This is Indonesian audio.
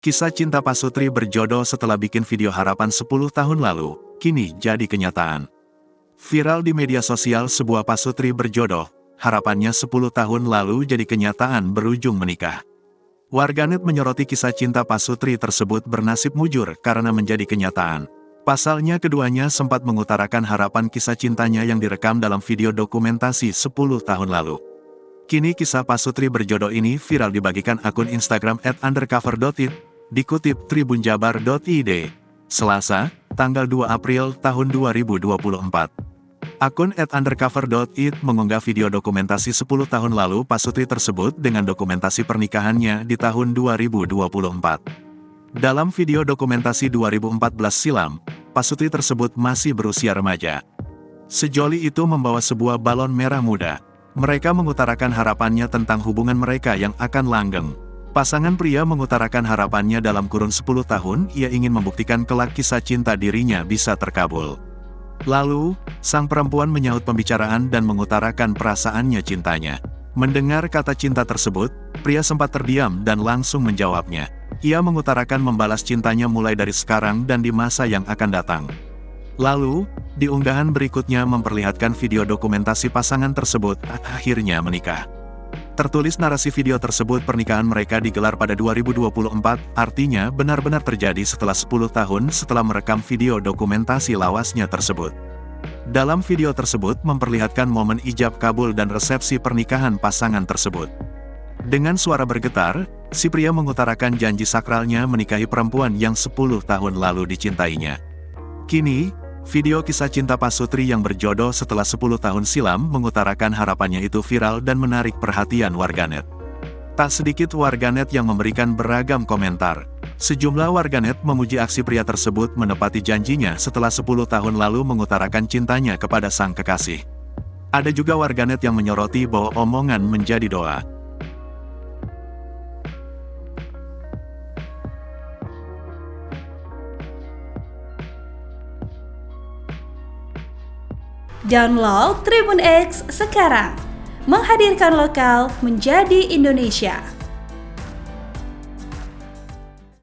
Kisah cinta Pasutri berjodoh setelah bikin video harapan 10 tahun lalu, kini jadi kenyataan. Viral di media sosial sebuah Pasutri berjodoh, harapannya 10 tahun lalu jadi kenyataan berujung menikah. Warganet menyoroti kisah cinta Pasutri tersebut bernasib mujur karena menjadi kenyataan. Pasalnya keduanya sempat mengutarakan harapan kisah cintanya yang direkam dalam video dokumentasi 10 tahun lalu. Kini kisah Pasutri berjodoh ini viral dibagikan akun Instagram @undercover.it. Dikutip tribunjabar.id, Selasa, tanggal 2 April tahun 2024. Akun @undercover.it mengunggah video dokumentasi 10 tahun lalu Pasutri tersebut dengan dokumentasi pernikahannya di tahun 2024. Dalam video dokumentasi 2014 silam, Pasutri tersebut masih berusia remaja. Sejoli itu membawa sebuah balon merah muda. Mereka mengutarakan harapannya tentang hubungan mereka yang akan langgeng. Pasangan pria mengutarakan harapannya dalam kurun 10 tahun, ia ingin membuktikan kelak kisah cinta dirinya bisa terkabul. Lalu, sang perempuan menyahut pembicaraan dan mengutarakan perasaannya cintanya. Mendengar kata cinta tersebut, pria sempat terdiam dan langsung menjawabnya. Ia mengutarakan membalas cintanya mulai dari sekarang dan di masa yang akan datang. Lalu, di unggahan berikutnya memperlihatkan video dokumentasi pasangan tersebut akhirnya menikah. Tertulis narasi video tersebut pernikahan mereka digelar pada 2024, artinya benar-benar terjadi setelah 10 tahun setelah merekam video dokumentasi lawasnya tersebut. Dalam video tersebut memperlihatkan momen ijab kabul dan resepsi pernikahan pasangan tersebut. Dengan suara bergetar, si pria mengutarakan janji sakralnya menikahi perempuan yang 10 tahun lalu dicintainya. Kini, video kisah cinta Pasutri yang berjodoh setelah 10 tahun silam mengutarakan harapannya itu viral dan menarik perhatian warganet. Tak sedikit warganet yang memberikan beragam komentar. Sejumlah warganet memuji aksi pria tersebut menepati janjinya setelah 10 tahun lalu mengutarakan cintanya kepada sang kekasih. Ada juga warganet yang menyoroti bahwa omongan menjadi doa. Download Tribun X sekarang, menghadirkan lokal menjadi Indonesia.